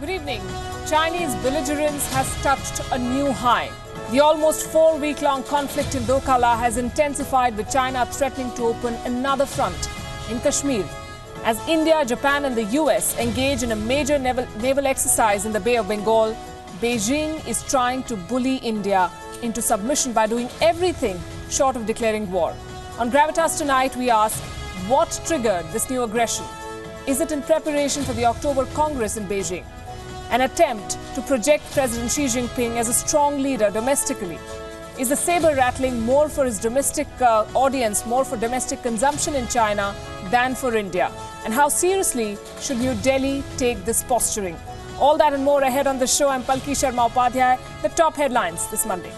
Good evening. Chinese belligerence has touched a new high. The almost 4-week-long conflict in Doklam has intensified, with China threatening to open another front in Kashmir. As India, Japan and the US engage in a major naval exercise in the Bay of Bengal, Beijing is trying to bully India into submission by doing everything short of declaring war. On Gravitas tonight, we ask, what triggered this new aggression? Is it in preparation for the October Congress in Beijing? An attempt to project President Xi Jinping as a strong leader domestically? Is the saber rattling more for his domestic audience, more for domestic consumption in China than for India? And how seriously should New Delhi take this posturing? All that and more ahead on the show. I'm Palki Sharma Upadhyay. The top headlines this Monday.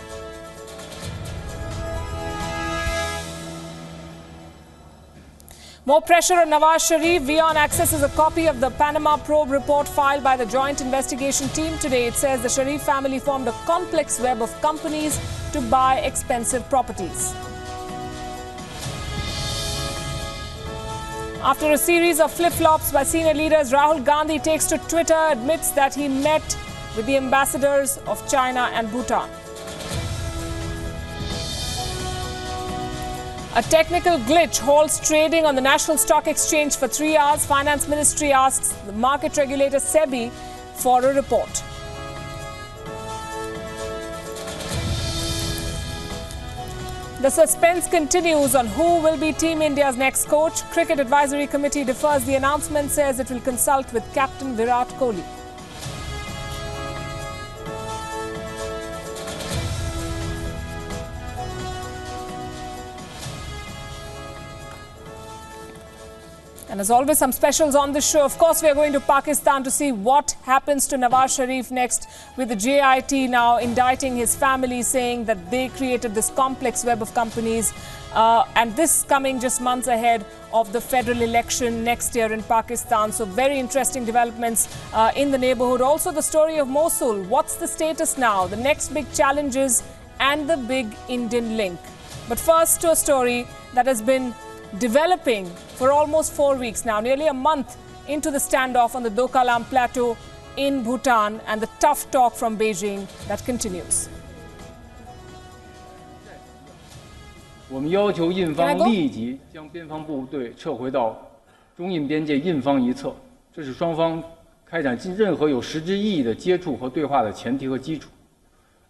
More pressure on Nawaz Sharif. WION accesses a copy of the Panama probe report filed by the joint investigation team today. It says the Sharif family formed a complex web of companies to buy expensive properties. After a series of flip-flops by senior leaders, Rahul Gandhi takes to Twitter, admits that he met with the ambassadors of China and Bhutan. A technical glitch halts trading on the National Stock Exchange for 3 hours. Finance Ministry asks the market regulator SEBI for a report. The suspense continues on who will be Team India's next coach. Cricket Advisory Committee defers the announcement, says it will consult with Captain Virat Kohli. And as always, some specials on this show. Of course, we are going to Pakistan to see what happens to Nawaz Sharif next, with the JIT now indicting his family, saying that they created this complex web of companies. And this coming just months ahead of the federal election next year in Pakistan. So very interesting developments in the neighborhood. Also the story of Mosul. What's the status now? The next big challenges and the big Indian link. But first to a story that has been developing for almost 4 weeks now, nearly a month into the standoff on the Doklam plateau in Bhutan, and the tough talk from Beijing that continues. 我们要求印方立即将边防部队撤回到中印边界印方一侧，这是双方开展任何有实质意义的接触和对话的前提和基础。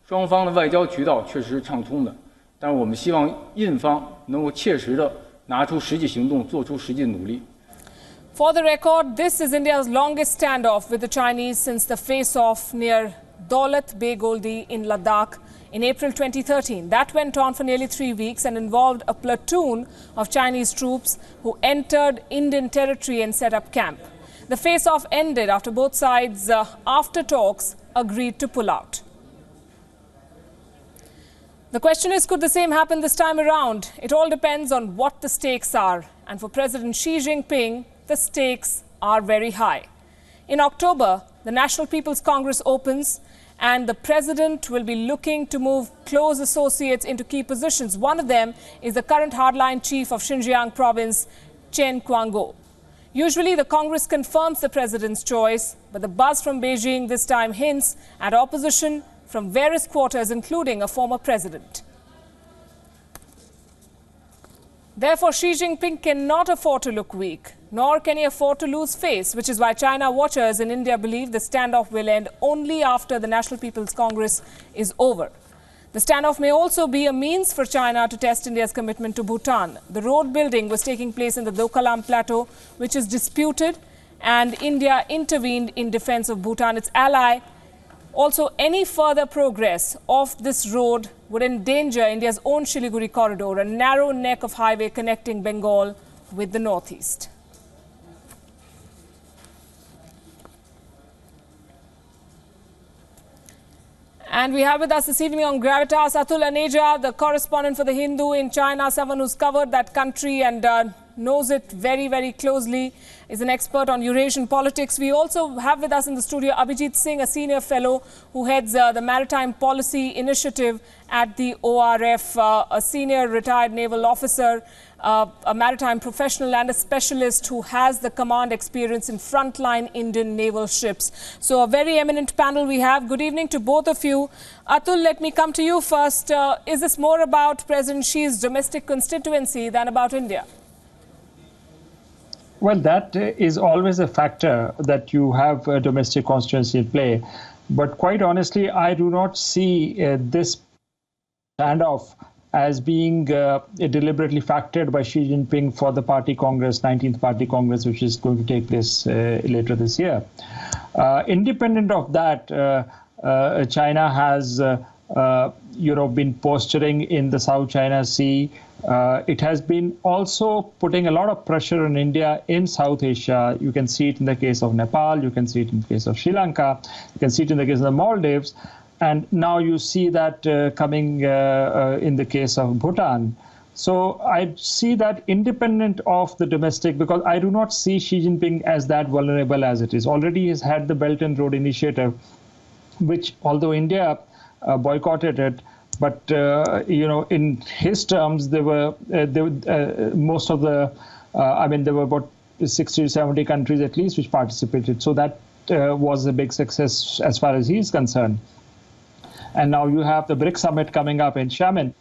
双方的外交渠道确实畅通的，但是我们希望印方能够切实的 拿出实际行动，做出实际努力。 For the record, this is India's longest standoff with the Chinese since the face-off near Daulat Begoldi in Ladakh in April 2013. That went on for nearly 3 weeks and involved a platoon of Chinese troops who entered Indian territory and set up camp. The face-off ended after both sides, after talks, agreed to pull out. The question is, could the same happen this time around? It all depends on what the stakes are. And for President Xi Jinping, the stakes are very high. In October, the National People's Congress opens, and the president will be looking to move close associates into key positions. One of them is the current hardline chief of Xinjiang province, Chen Quango. Usually, the Congress confirms the president's choice, but the buzz from Beijing this time hints at opposition from various quarters, including a former president. Therefore, Xi Jinping cannot afford to look weak, nor can he afford to lose face, which is why China watchers in India believe the standoff will end only after the National People's Congress is over. The standoff may also be a means for China to test India's commitment to Bhutan. The road building was taking place in the Doklam plateau, which is disputed, and India intervened in defense of Bhutan, its ally. Also, any further progress of this road would endanger India's own Siliguri corridor, a narrow neck of highway connecting Bengal with the northeast. And we have with us this evening on Gravitas Atul Aneja, the correspondent for The Hindu in China, someone who's covered that country and knows it very, very closely, is an expert on Eurasian politics. We also have with us in the studio Abhijit Singh, a senior fellow who heads the Maritime Policy Initiative at the ORF, a senior retired naval officer, a maritime professional and a specialist who has the command experience in frontline Indian naval ships. So a very eminent panel we have. Good evening to both of you. Atul, let me come to you first. Is this more about President Xi's domestic constituency than about India? Well, that is always a factor, that you have a domestic constituency in play. But quite honestly, I do not see this standoff as being deliberately factored by Xi Jinping for the party congress, 19th Party Congress, which is going to take place later this year. Independent of that, China has been posturing in the South China Sea. It has been also putting a lot of pressure on India in South Asia. You can see it in the case of Nepal, you can see it in the case of Sri Lanka, you can see it in the case of the Maldives. And now you see that coming in the case of Bhutan. So I see that independent of the domestic, because I do not see Xi Jinping as that vulnerable as it is. Already he's had the Belt and Road Initiative, which although India boycotted it, but in his terms, there were most of the, there were about 60 to 70 countries at least which participated. So that was a big success as far as he's concerned. And now you have the BRICS summit coming up in Xiamen.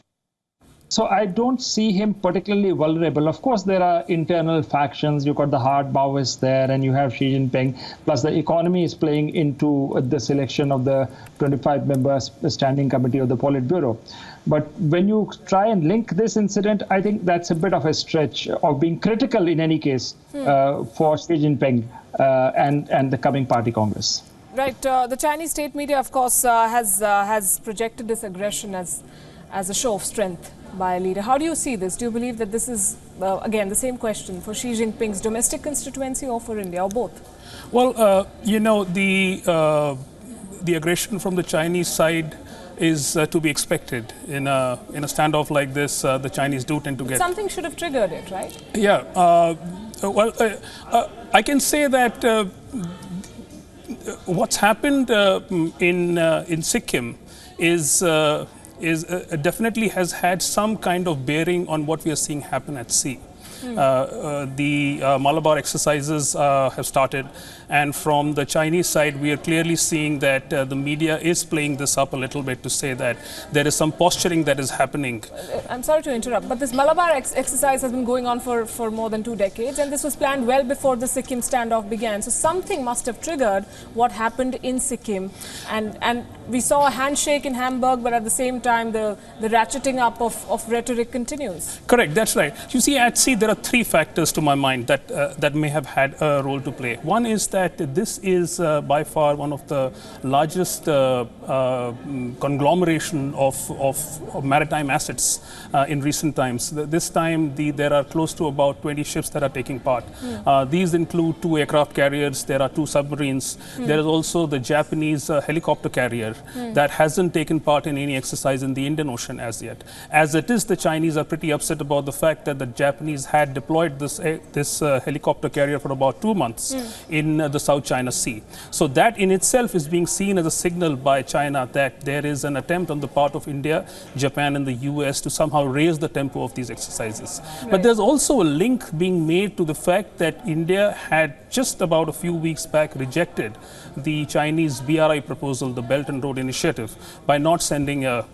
So I don't see him particularly vulnerable. Of course, there are internal factions. You've got the hard Maoists there, and you have Xi Jinping. Plus, the economy is playing into the selection of the 25-member standing committee of the Politburo. But when you try and link this incident, I think that's a bit of a stretch of being critical in any case for Xi Jinping and the coming party congress. Right. The Chinese state media, of course, has projected this aggression as a show of strength by a leader. How do you see this? Do you believe that this is, again, the same question for Xi Jinping's domestic constituency or for India, or both? Well, the aggression from the Chinese side is to be expected. In a standoff like this, the Chinese do tend to get... Something should have triggered it, right? Yeah. I can say that what's happened in Sikkim is definitely has had some kind of bearing on what we are seeing happen at sea. The Malabar exercises have started, and from the Chinese side we are clearly seeing that the media is playing this up a little bit to say that there is some posturing that is happening. I'm sorry to interrupt, but this Malabar exercise has been going on for more than 2 decades, and this was planned well before the Sikkim standoff began. So something must have triggered what happened in Sikkim, and we saw a handshake in Hamburg, but at the same time the ratcheting up of rhetoric continues. Correct, that's right. You see, at sea there are 3 factors to my mind that may have had a role to play. One is that this is by far one of the largest conglomeration of maritime assets in recent times. This time there are close to about 20 ships that are taking part. These include 2 aircraft carriers, there are 2 submarines, there is also the Japanese helicopter carrier that hasn't taken part in any exercise in the Indian Ocean as yet. As it is, the Chinese are pretty upset about the fact that the Japanese had deployed this helicopter carrier for about 2 months in the South China Sea. So that in itself is being seen as a signal by China that there is an attempt on the part of India, Japan and the US to somehow raise the tempo of these exercises. Right. But there's also a link being made to the fact that India had just about a few weeks back rejected the Chinese BRI proposal, the Belt and Road Initiative, by not sending a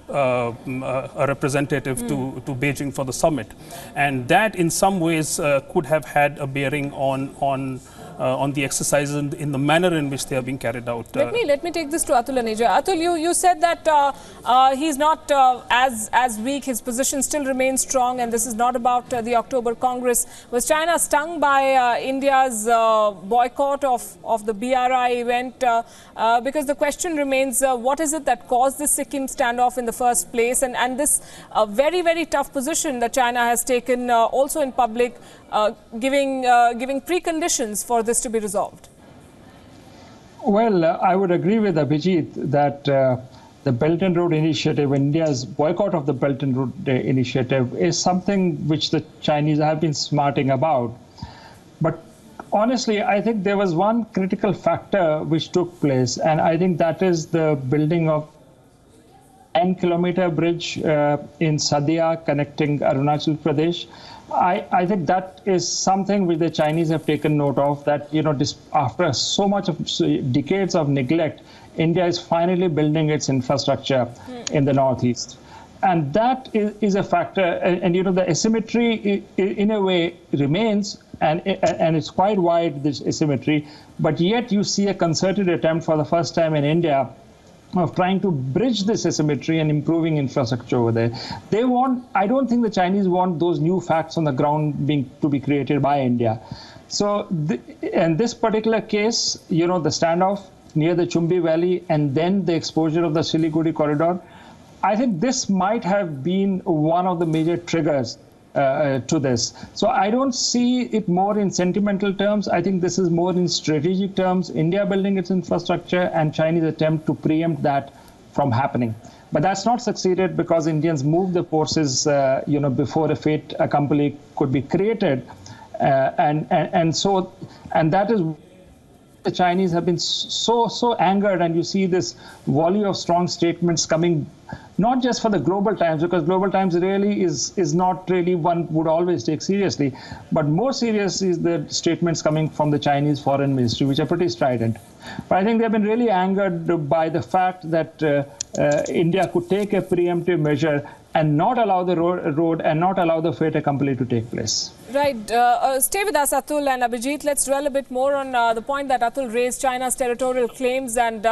representative to Beijing for the summit. And that in some ways could have had a bearing on the exercises in the manner in which they are being carried out. Let me take this to Atul Aneja. Atul, you said that he's not as weak. His position still remains strong, and this is not about the October Congress. Was China stung by India's boycott of the BRI event? Because the question remains, what is it that caused this Sikkim standoff in the first place? And this very, very tough position that China has taken also in public, giving preconditions for this to be resolved. Well, I would agree with Abhijit that the Belt and Road Initiative, India's boycott of the Belt and Road Initiative, is something which the Chinese have been smarting about. But honestly, I think there was one critical factor which took place, and I think that is the building of 10-kilometer bridge in Sadia connecting Arunachal Pradesh. I think that is something which the Chinese have taken note of, that, you know, after so much of decades of neglect, India is finally building its infrastructure in the northeast. And that is a factor. And you know, the asymmetry in a way remains, and it's quite wide, this asymmetry, but yet you see a concerted attempt for the first time in India of trying to bridge this asymmetry and improving infrastructure over there. They want, I don't think the Chinese want those new facts on the ground to be created by India. So in this particular case, you know, the standoff near the Chumbi Valley and then the exposure of the Siliguri corridor, I think this might have been one of the major triggers to this. So I don't see it more in sentimental terms. I think this is more in strategic terms, India building its infrastructure and Chinese attempt to preempt that from happening. But that's not succeeded because Indians moved the forces, you know, before a fait accompli could be created. And that is, the Chinese have been so angered, and you see this volley of strong statements coming, not just for the Global Times, because Global Times really is not really one would always take seriously, but more serious is the statements coming from the Chinese Foreign Ministry, which are pretty strident. But I think they've been really angered by the fact that India could take a preemptive measure and not allow the road and not allow the fait accompli to take place. Right. Stay with us, Atul and Abhijit. Let's dwell a bit more on the point that Atul raised, China's territorial claims. And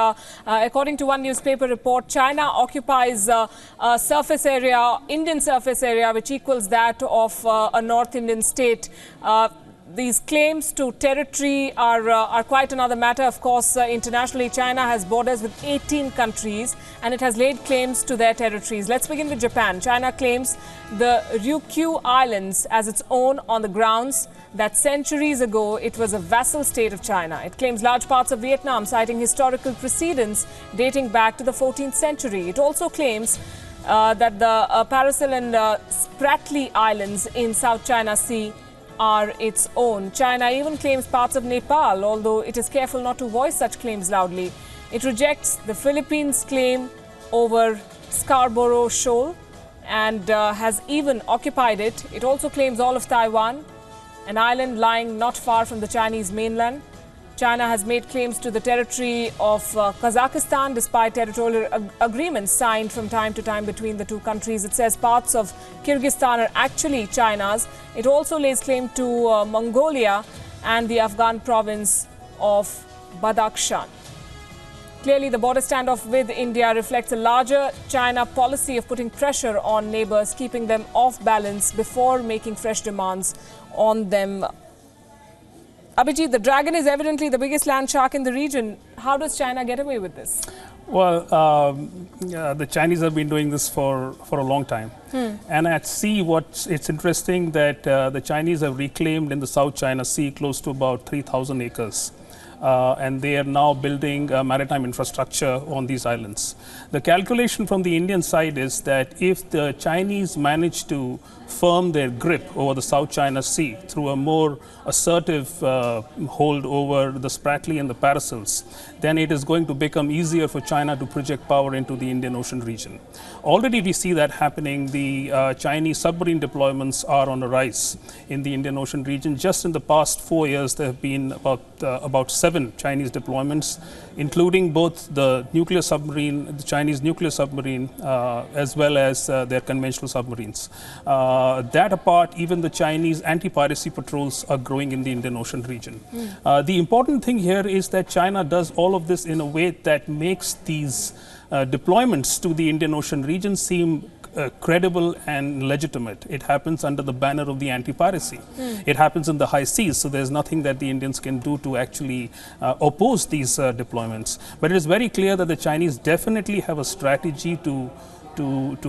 according to one newspaper report, China occupies a surface area, Indian surface area, which equals that of a North Indian state. These claims to territory are quite another matter. Of course, internationally, China has borders with 18 countries and it has laid claims to their territories. Let's begin with Japan. China claims the Ryukyu Islands as its own on the grounds that centuries ago it was a vassal state of China. It claims large parts of Vietnam, citing historical precedents dating back to the 14th century. It also claims that the Paracel and Spratly Islands in South China Sea are its own. China even claims parts of Nepal, although it is careful not to voice such claims loudly. It rejects the Philippines' claim over Scarborough Shoal and has even occupied it. It also claims all of Taiwan, an island lying not far from the Chinese mainland. China has made claims to the territory of Kazakhstan despite territorial agreements signed from time to time between the two countries. It says parts of Kyrgyzstan are actually China's. It also lays claim to Mongolia and the Afghan province of Badakhshan. Clearly, the border standoff with India reflects a larger China policy of putting pressure on neighbors, keeping them off balance before making fresh demands on them. Abhijit, the dragon is evidently the biggest land shark in the region. How does China get away with this? Well, the Chinese have been doing this for a long time. And at sea, it's interesting that the Chinese have reclaimed in the South China Sea close to about 3,000 acres. And they are now building maritime infrastructure on these islands. The calculation from the Indian side is that if the Chinese manage to firm their grip over the South China Sea through a more assertive hold over the Spratly and the Paracels, then it is going to become easier for China to project power into the Indian Ocean region. Already we see that happening. The Chinese submarine deployments are on a rise in the Indian Ocean region. Just in the past 4 years, there have been about 7 Chinese deployments, including both the nuclear submarine, the Chinese nuclear submarine, as well as their conventional submarines. That apart, even the Chinese anti-piracy patrols are growing in the Indian Ocean region. The important thing here is that China does all of this in a way that makes these deployments to the Indian Ocean region seem credible and legitimate. It happens under the banner of the anti-piracy. It happens in the high seas, so there's nothing that the Indians can do to actually oppose these deployments. But it is very clear that the Chinese definitely have a strategy to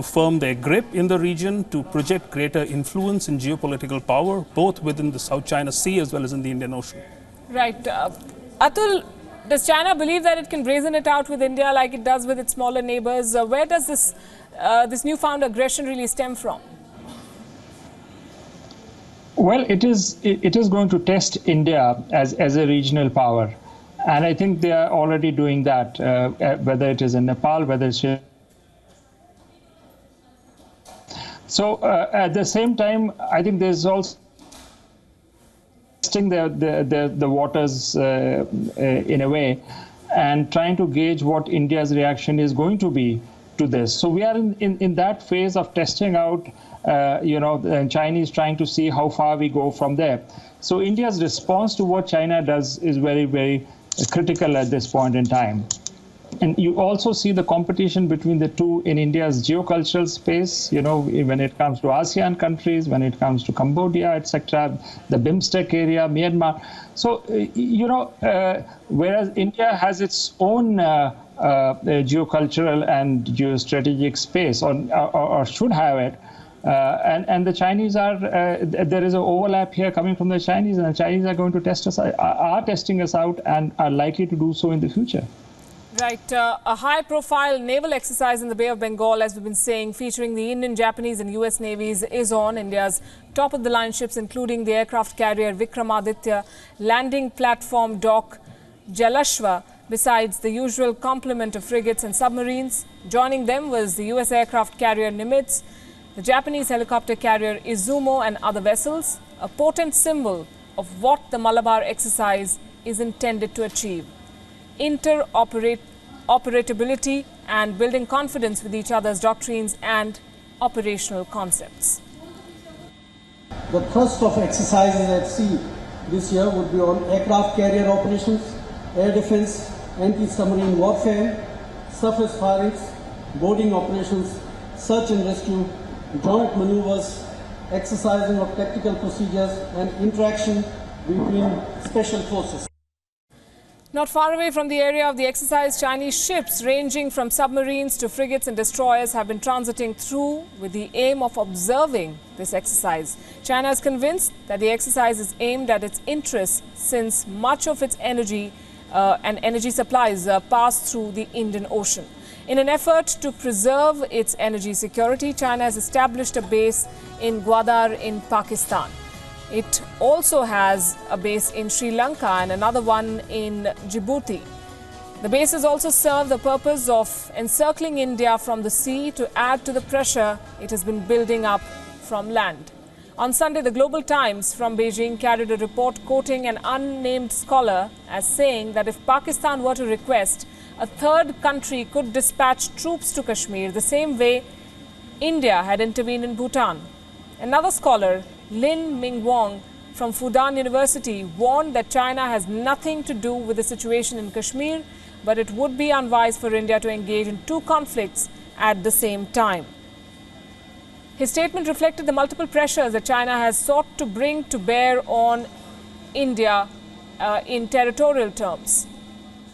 firm their grip in the region, to project greater influence in geopolitical power, both within the South China Sea as well as in the Indian Ocean. Right. Atul, Does China believe that it can brazen it out with India like it does with its smaller neighbors? Where does this newfound aggression really stem from? Well, it is going to test India as a regional power. And I think they are already doing that, whether it is in Nepal, whether it's... So at the same time, I think there's also testing the waters in a way and trying to gauge what India's reaction is going to be to this. So we are in that phase of testing out, the Chinese trying to see how far we go from there. So India's response to what China does is very, very critical at this point in time. And you also see the competition between the two in India's geocultural space, when it comes to ASEAN countries, when it comes to Cambodia, etc., the BIMSTEC area, Myanmar. So, whereas India has its own geocultural and geostrategic space, or should have it, and the Chinese there is an overlap here coming from the Chinese, and the Chinese are going to are testing us out and are likely to do so in the future. Right. A high-profile naval exercise in the Bay of Bengal, as we've been saying, featuring the Indian, Japanese and US navies, is on. India's top-of-the-line ships, including the aircraft carrier Vikramaditya, landing platform dock Jalashva, besides the usual complement of frigates and submarines. Joining them was the US aircraft carrier Nimitz, the Japanese helicopter carrier Izumo and other vessels, a potent symbol of what the Malabar exercise is intended to achieve: interoperability and building confidence with each other's doctrines and operational concepts. The thrust of exercises at sea this year would be on aircraft carrier operations, air defense, anti-submarine warfare, surface firings, boarding operations, search and rescue, joint maneuvers, exercising of tactical procedures and interaction between special forces. Not far away from the area of the exercise, Chinese ships ranging from submarines to frigates and destroyers have been transiting through with the aim of observing this exercise. China is convinced that the exercise is aimed at its interests, since much of its energy and energy supplies pass through the Indian Ocean. In an effort to preserve its energy security, China has established a base in Gwadar in Pakistan. It also has a base in Sri Lanka and another one in Djibouti. The bases also serve the purpose of encircling India from the sea to add to the pressure it has been building up from land. On Sunday, the Global Times from Beijing carried a report quoting an unnamed scholar as saying that if Pakistan were to request, a third country could dispatch troops to Kashmir the same way India had intervened in Bhutan. Another scholar, Lin Mingwong from Fudan University, warned that China has nothing to do with the situation in Kashmir, but it would be unwise for India to engage in two conflicts at the same time. His statement reflected the multiple pressures that China has sought to bring to bear on India in territorial terms.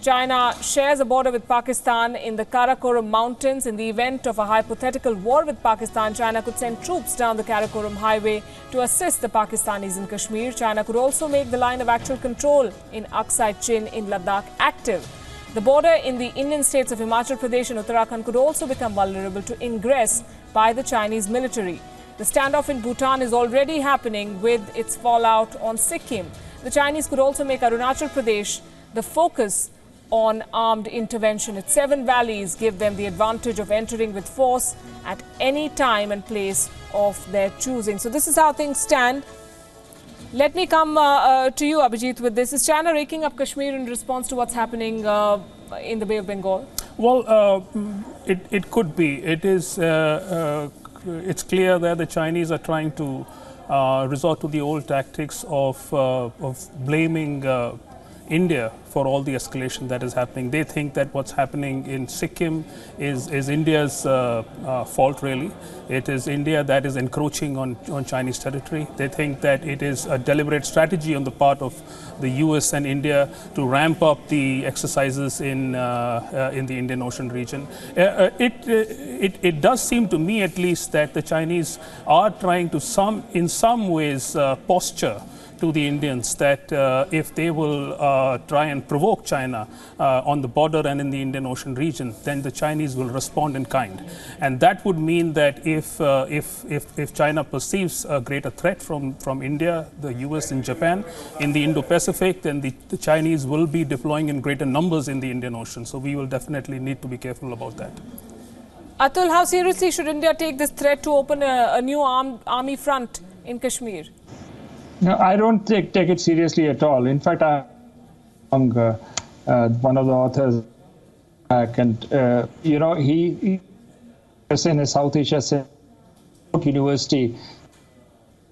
China shares a border with Pakistan in the Karakoram Mountains. In the event of a hypothetical war with Pakistan, China could send troops down the Karakoram Highway to assist the Pakistanis in Kashmir. China could also make the line of actual control in Aksai Chin in Ladakh active. The border in the Indian states of Himachal Pradesh and Uttarakhand could also become vulnerable to ingress by the Chinese military. The standoff in Bhutan is already happening with its fallout on Sikkim. The Chinese could also make Arunachal Pradesh the focus on armed intervention. Its 7 valleys give them the advantage of entering with force at any time and place of their choosing. So this is how things stand. Let me come to you, Abhijit, with this. Is China raking up Kashmir in response to what's happening in the Bay of Bengal? Well, it could be. It is. It's clear that the Chinese are trying to resort to the old tactics of blaming India for all the escalation that is happening. They think that what's happening in Sikkim is India's fault, really. It is India that is encroaching on Chinese territory. They think that it is a deliberate strategy on the part of the US and India to ramp up the exercises in the Indian Ocean region. It does seem to me, at least, that the Chinese are trying to in some ways posture to the Indians that if they will try and provoke China on the border and in the Indian Ocean region, then the Chinese will respond in kind. And that would mean that if China perceives a greater threat from India, the US and Japan in the Indo-Pacific, then the Chinese will be deploying in greater numbers in the Indian Ocean. So we will definitely need to be careful about that. Atul, how seriously should India take this threat to open a new army front in Kashmir? No, I don't take it seriously at all. In fact, I'm one of the authors, and he was in a South Asia University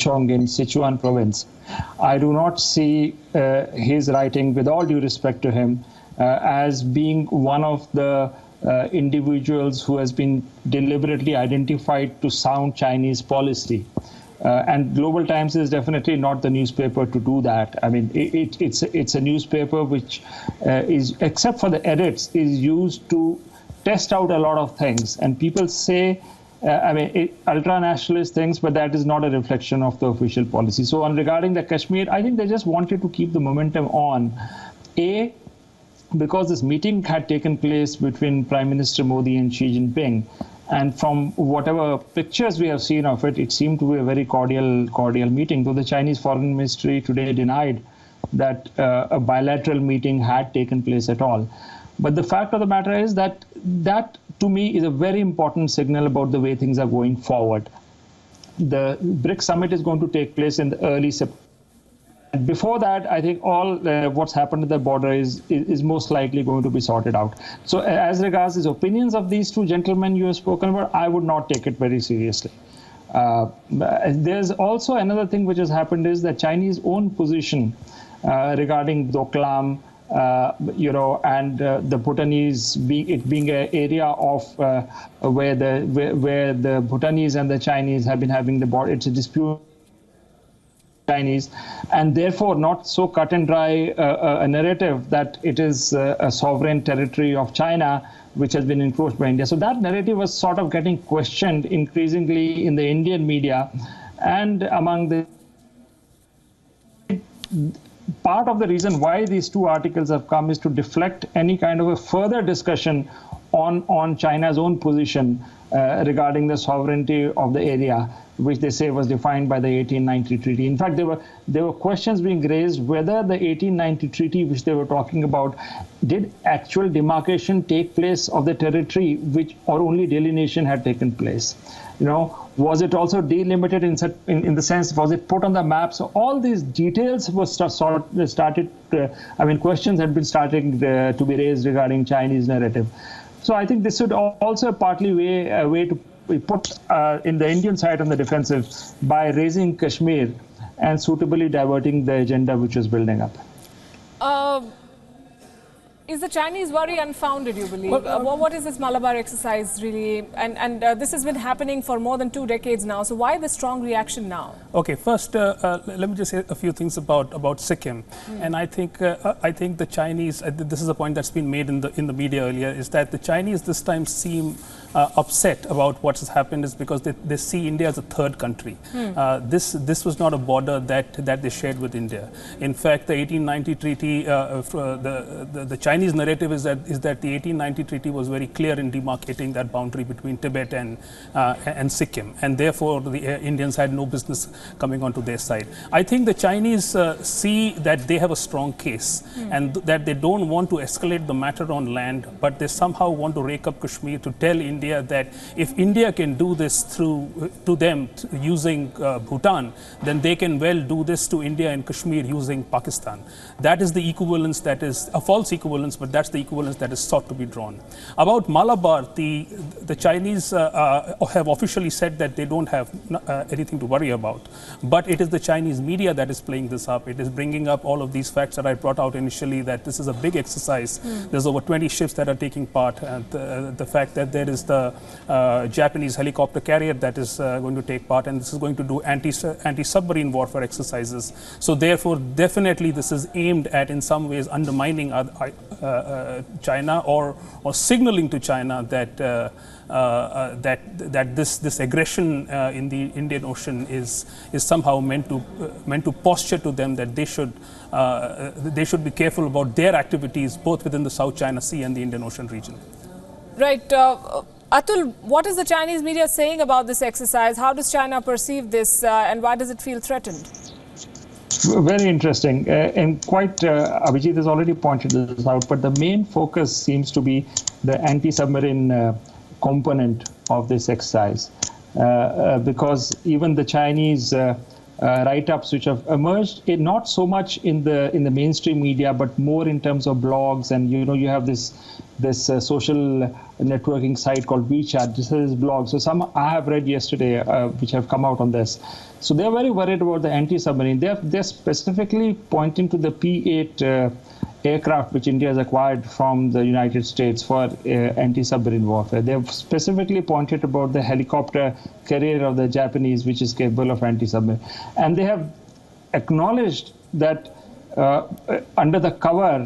in Sichuan province. I do not see his writing, with all due respect to him, as being one of the individuals who has been deliberately identified to sound Chinese policy. And Global Times is definitely not the newspaper to do that. I mean, it's a newspaper which is, except for the edits, is used to test out a lot of things. And people say, ultra-nationalist things, but that is not a reflection of the official policy. So regarding the Kashmir, I think they just wanted to keep the momentum on. Because this meeting had taken place between Prime Minister Modi and Xi Jinping, and from whatever pictures we have seen of it, it seemed to be a very cordial meeting, though the Chinese Foreign Ministry today denied that a bilateral meeting had taken place at all. But the fact of the matter is that to me is a very important signal about the way things are going forward. The BRICS summit is going to take place in the early September. Before that, I think all what's happened at the border is most likely going to be sorted out. So as regards the opinions of these two gentlemen you have spoken about, I would not take it very seriously. There's also another thing which has happened is the Chinese own position regarding Doklam, and the Bhutanese being an area of where the Bhutanese and the Chinese have been having the border. It's a dispute. Chinese, and therefore not so cut and dry a narrative that it is a sovereign territory of China which has been encroached by India. So that narrative was sort of getting questioned increasingly in the Indian media, and among the part of the reason why these two articles have come is to deflect any kind of a further discussion on China's own position regarding the sovereignty of the area, which they say was defined by the 1890 treaty. In fact, there were questions being raised whether the 1890 treaty, which they were talking about, did actual demarcation take place of the territory, or only delineation had taken place. Was it also delimited in the sense, was it put on the map? So all these details were questions had been starting to be raised regarding Chinese narrative. So I think this should also partly way to be put in the Indian side on the defensive by raising Kashmir and suitably diverting the agenda which was building up. Is the Chinese worry unfounded, you believe? What is this Malabar exercise really? And this has been happening for more than 2 decades now. So why the strong reaction now? Okay, first, let me just say a few things about Sikkim. And I think the Chinese, this is a point that's been made in the media earlier, is that the Chinese this time seem upset about what has happened is because they see India as a third country. This was not a border that they shared with India. In fact, the 1890 treaty, the Chinese narrative is that the 1890 treaty was very clear in demarcating that boundary between Tibet and Sikkim, and therefore the Indians had no business coming onto their side. I think the Chinese see that they have a strong case and that they don't want to escalate the matter on land, but they somehow want to rake up Kashmir to tell India that if India can do this to them using Bhutan, then they can well do this to India and Kashmir using Pakistan. That is the equivalence that is a false equivalence, but that's the equivalence that is sought to be drawn. About Malabar, the Chinese have officially said that they don't have anything to worry about, but it is the Chinese media that is playing this up. It is bringing up all of these facts that I brought out initially, that this is a big exercise. There's over 20 ships that are taking part, and the fact that there is the Japanese helicopter carrier that is going to take part, and this is going to do anti-submarine warfare exercises. So therefore, definitely this is aimed at in some ways undermining China or signaling to China that that this aggression in the Indian Ocean is somehow meant to posture to them that they should be careful about their activities both within the South China Sea and the Indian Ocean region. Right. Atul, what is the Chinese media saying about this exercise? How does China perceive this and why does it feel threatened? Very interesting. And quite, Abhijit has already pointed this out, but the main focus seems to be the anti-submarine component of this exercise. Because even the Chinese write-ups which have emerged, not so much in the mainstream media, but more in terms of blogs, and you have this social networking site called WeChat. This is blog. So some I have read yesterday, which have come out on this. So they're very worried about the anti-submarine. They're specifically pointing to the P-8 aircraft which India has acquired from the United States for anti-submarine warfare. They've specifically pointed about the helicopter carrier of the Japanese, which is capable of anti-submarine. And they have acknowledged that under the cover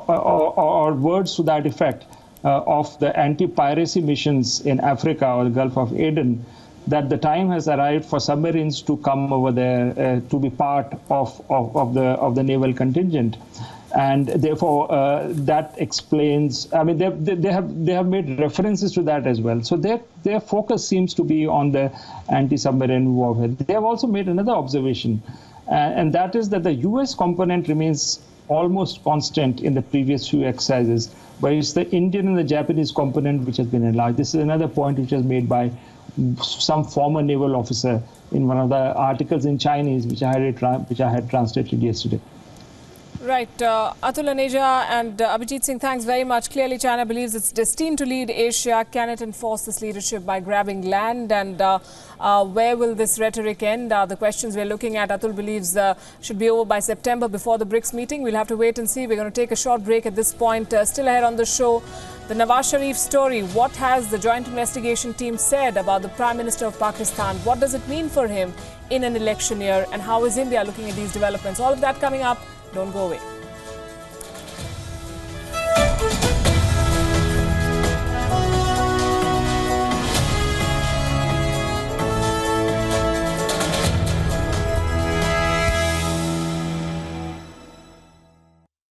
or words to that effect of the anti-piracy missions in Africa or the Gulf of Aden, that the time has arrived for submarines to come over there to be part of the naval contingent. And therefore, that explains. I mean, they have made references to that as well. So their focus seems to be on the anti-submarine warfare. They have also made another observation, and that is that the U.S. component remains almost constant in the previous few exercises, but it's the Indian and the Japanese component which has been enlarged. This is another point which was made by some former naval officer in one of the articles in Chinese, which I had translated yesterday. Right. Atul Aneja and Abhijit Singh, thanks very much. Clearly, China believes it's destined to lead Asia. Can it enforce this leadership by grabbing land? And where will this rhetoric end? The questions we're looking at, Atul believes, should be over by September before the BRICS meeting. We'll have to wait and see. We're going to take a short break at this point. Still ahead on the show, the Nawaz Sharif story. What has the joint investigation team said about the Prime Minister of Pakistan? What does it mean for him in an election year? And how is India looking at these developments? All of that coming up. Don't go away.